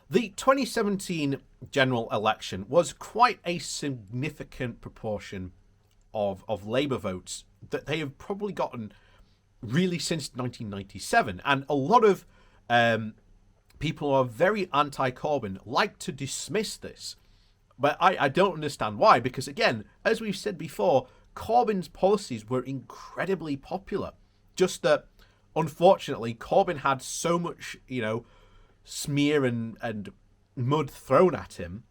The 2017 general election was quite a significant proportion of Labour votes that they have probably gotten really since 1997. And a lot of people who are very anti-Corbyn like to dismiss this. But I don't understand why, because again, as we've said before, Corbyn's policies were incredibly popular. Just that, unfortunately, Corbyn had so much, smear and mud thrown at him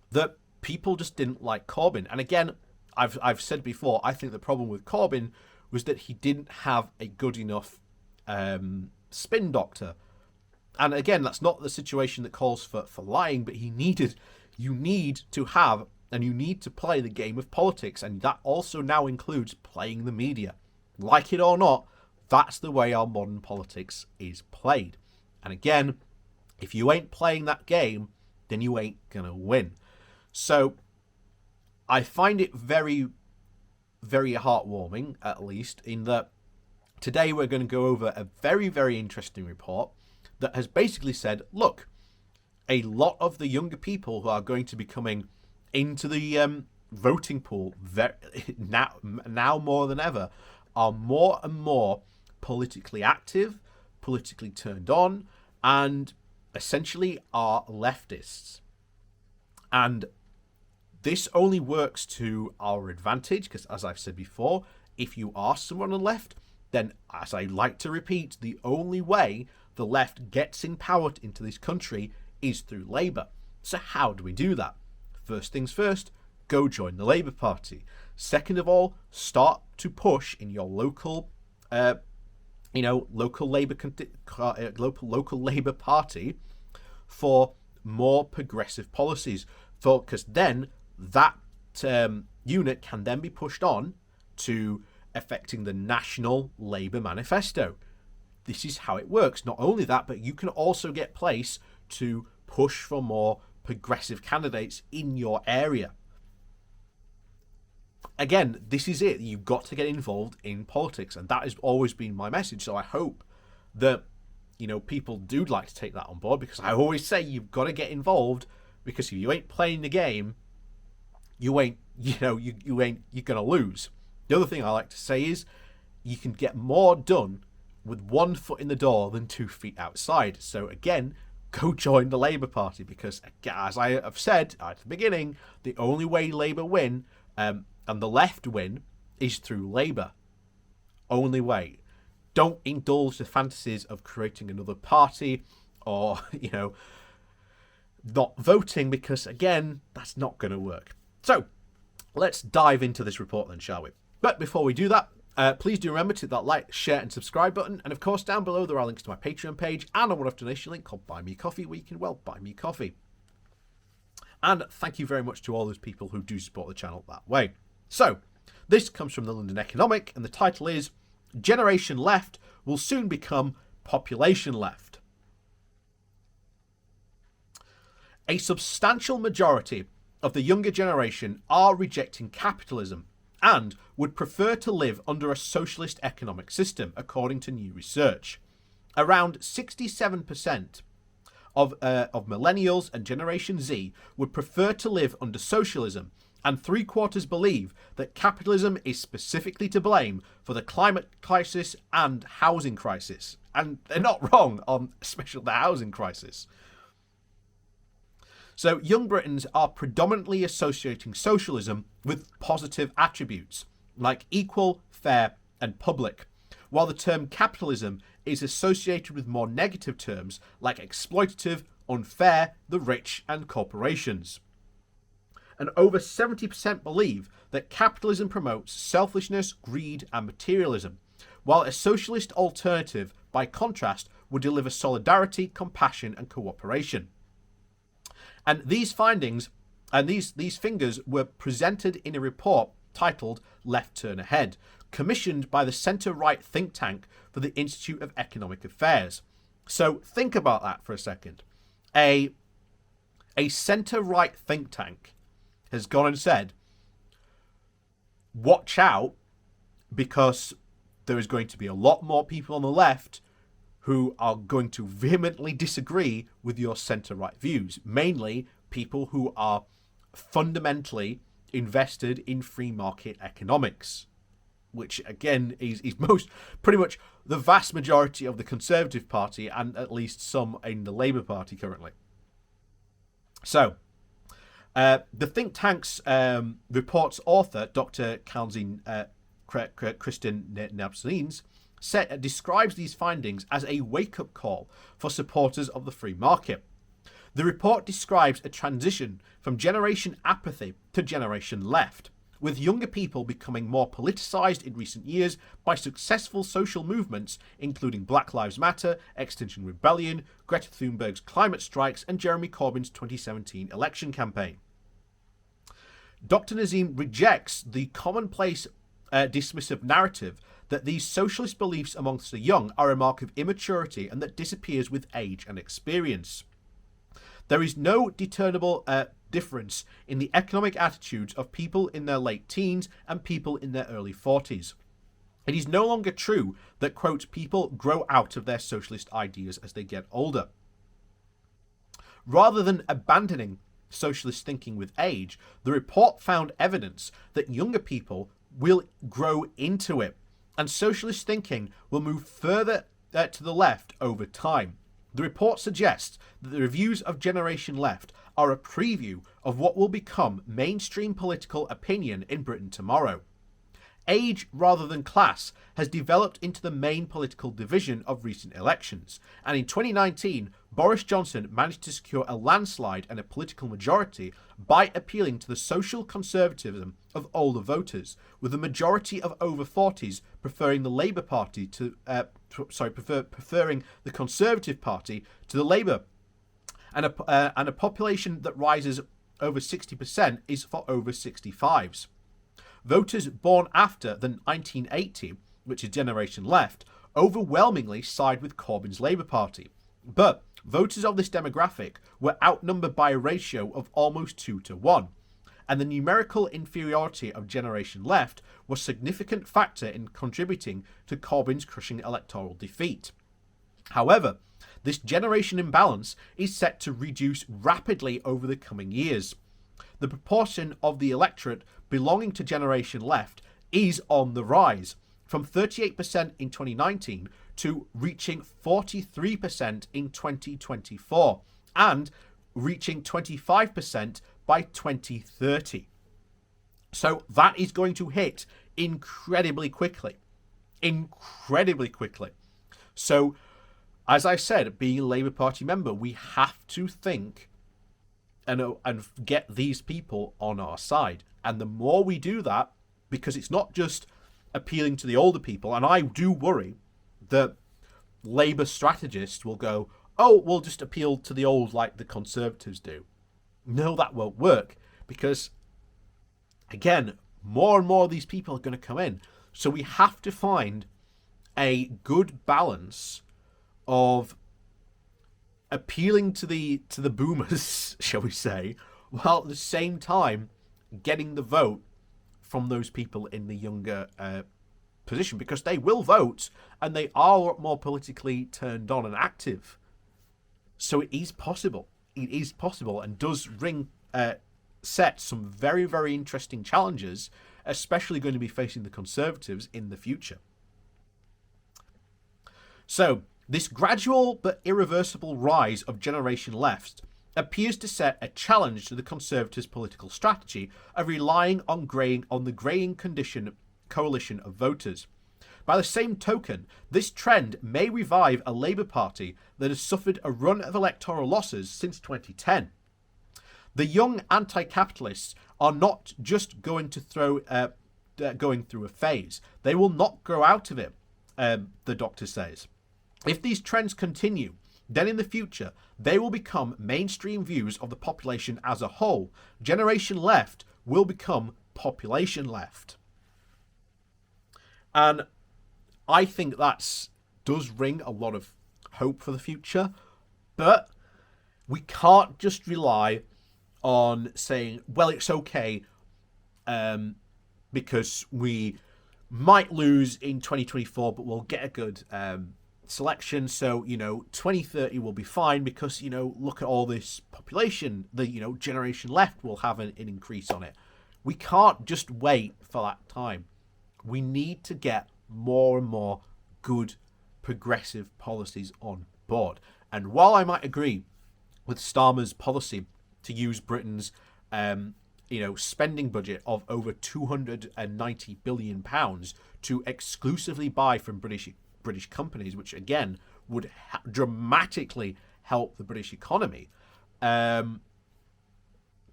that people just didn't like Corbyn. And again, I've said before, I think the problem with Corbyn was that he didn't have a good enough spin doctor. And again, that's not the situation that calls for lying, but you need to have and you need to play the game of politics. And that also now includes playing the media. Like it or not, that's the way our modern politics is played. And again, if you ain't playing that game, then you ain't going to win. So I find it very, very heartwarming, at least, in that today we're going to go over a very, very interesting report that has basically said, look, a lot of the younger people who are going to be coming into the voting pool now more than ever are more and more politically active, politically turned on, and essentially are leftists. And this only works to our advantage because, as I've said before, if you are someone on the left, then, as I like to repeat, the only way the left gets empowered into this country is through Labour. So how do we do that? First things first, go join the Labour Party. Second of all, start to push in your local local Labour Party for more progressive policies. Because then that unit can then be pushed on to affecting the National Labour Manifesto. This is how it works. Not only that, but you can also get place to push for more progressive candidates in your area. Again, this is it. You've got to get involved in politics, and that has always been my message. So I hope that people do like to take that on board, because I always say you've got to get involved, because if you ain't playing the game, you're gonna lose. The other thing I like to say is you can get more done with 1 foot in the door than 2 feet outside. So again, go join the Labour Party, because as I have said at the beginning, the only way Labour win and the left win is through Labour. Only way. Don't indulge the fantasies of creating another party or, not voting, because again, that's not going to work. So let's dive into this report then, shall we? But before we do that, please do remember to hit that like, share and subscribe button. And of course, down below there are links to my Patreon page and a one-off donation link called Buy Me Coffee, where you can, buy me coffee. And thank you very much to all those people who do support the channel that way. So, this comes from the London Economic, and the title is Generation Left Will Soon Become Population Left. A substantial majority of the younger generation are rejecting capitalism and would prefer to live under a socialist economic system, according to new research. Around 67% of millennials and Generation Z would prefer to live under socialism, and 3/4 believe that capitalism is specifically to blame for the climate crisis and housing crisis. And they're not wrong on especially the housing crisis. So young Britons are predominantly associating socialism with positive attributes, like equal, fair, and public, while the term capitalism is associated with more negative terms like exploitative, unfair, the rich, and corporations. And over 70% believe that capitalism promotes selfishness, greed, and materialism, while a socialist alternative, by contrast, would deliver solidarity, compassion, and cooperation. And these findings and these figures were presented in a report titled Left Turn Ahead, commissioned by the centre-right think tank for the Institute of Economic Affairs. So think about that for a second. A centre-right think tank has gone and said, watch out, because there is going to be a lot more people on the left who are going to vehemently disagree with your centre-right views, mainly people who are fundamentally invested in free market economics, which again is pretty much the vast majority of the Conservative Party and at least some in the Labour Party currently. So, the think tank's report's author, Dr. Kalzin Kristin Nabsins, describes these findings as a wake-up call for supporters of the free market. The report describes a transition from generation apathy to generation left, with younger people becoming more politicized in recent years by successful social movements including Black Lives Matter, Extinction Rebellion, Greta Thunberg's climate strikes, and Jeremy Corbyn's 2017 election campaign. Dr. Nazim rejects the commonplace dismissive narrative that these socialist beliefs amongst the young are a mark of immaturity and that disappears with age and experience. There is no discernible difference in the economic attitudes of people in their late teens and people in their early 40s. It is no longer true that, quote, people grow out of their socialist ideas as they get older. Rather than abandoning socialist thinking with age, the report found evidence that younger people will grow into it, and socialist thinking will move further to the left over time. The report suggests that the reviews of Generation Left are a preview of what will become mainstream political opinion in Britain tomorrow. Age rather than class has developed into the main political division of recent elections, and in 2019, Boris Johnson managed to secure a landslide and a political majority by appealing to the social conservatism of older voters, with the majority of over 40s preferring the Labour Party preferring the Conservative Party to the Labour, and a population that rises over 60% is for over 65s. Voters born after the 1980, which is Generation Left, overwhelmingly side with Corbyn's Labour Party. But voters of this demographic were outnumbered by a ratio of almost 2-1, and the numerical inferiority of Generation Left was a significant factor in contributing to Corbyn's crushing electoral defeat. However, this generation imbalance is set to reduce rapidly over the coming years. The proportion of the electorate belonging to Generation Left is on the rise, from 38% in 2019 to reaching 43% in 2024, and reaching 25% by 2030. So that is going to hit incredibly quickly. Incredibly quickly. So, as I said, being a Labour Party member, we have to think and get these people on our side. And the more we do that, because it's not just appealing to the older people, and I do worry that Labour strategists will go, oh, we'll just appeal to the old like the Conservatives do. No, that won't work, because, again, more and more of these people are going to come in. So we have to find a good balance of appealing to the boomers, shall we say, while at the same time getting the vote from those people in the younger position, because they will vote and they are more politically turned on and active. So it is possible. It is possible, and does set some very, very interesting challenges, especially going to be facing the Conservatives in the future. So this gradual but irreversible rise of Generation Left appears to set a challenge to the Conservatives' political strategy of relying on the greying coalition of voters. By the same token, this trend may revive a Labour Party that has suffered a run of electoral losses since 2010. The young anti-capitalists are not just going through a phase. They will not grow out of it, the doctor says. If these trends continue, then in the future, they will become mainstream views of the population as a whole. Generation Left will become population left. And I think that does ring a lot of hope for the future, but we can't just rely on saying, well, it's okay because we might lose in 2024, but we'll get a good selection, so 2030 will be fine because look at all this population, the generation left will have an increase on it. We can't just wait for that time. We need to get more and more good progressive policies on board. And while I might agree with Starmer's policy to use Britain's spending budget of over £290 billion to exclusively buy from British companies, which again would dramatically help the British economy,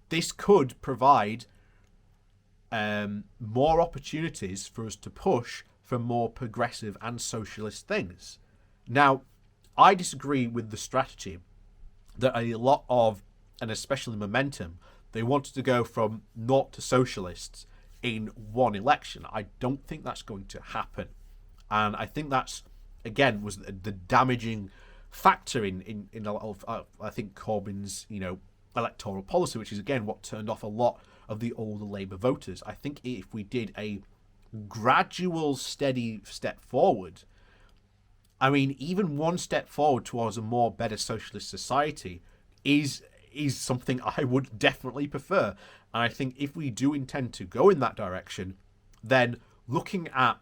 this could provide more opportunities for us to push for more progressive and socialist things. Now, I disagree with the strategy that a lot of, and especially Momentum, they wanted to go from not to socialists in one election. I don't think that's going to happen. And I think that's, again, was the damaging factor in a lot of, I think, Corbyn's, electoral policy, which is, again, what turned off a lot of the older Labour voters. I think if we did a gradual, steady step forward, I mean, even one step forward towards a more better socialist society is something I would definitely prefer. And I think if we do intend to go in that direction, then looking at,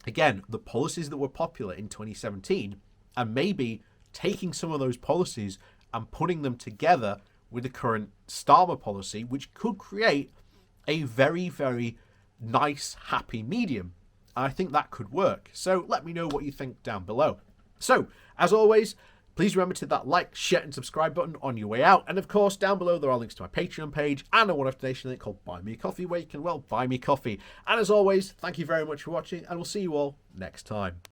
again, the policies that were popular in 2017 and maybe taking some of those policies and putting them together with the current Starmer policy, which could create a very, very nice, happy medium. I think that could work. So let me know what you think down below. So, as always, please remember to hit that like, share, and subscribe button on your way out. And of course, down below, there are links to my Patreon page and a one-off donation link called Buy Me a Coffee, where you can, buy me coffee. And as always, thank you very much for watching, and we'll see you all next time.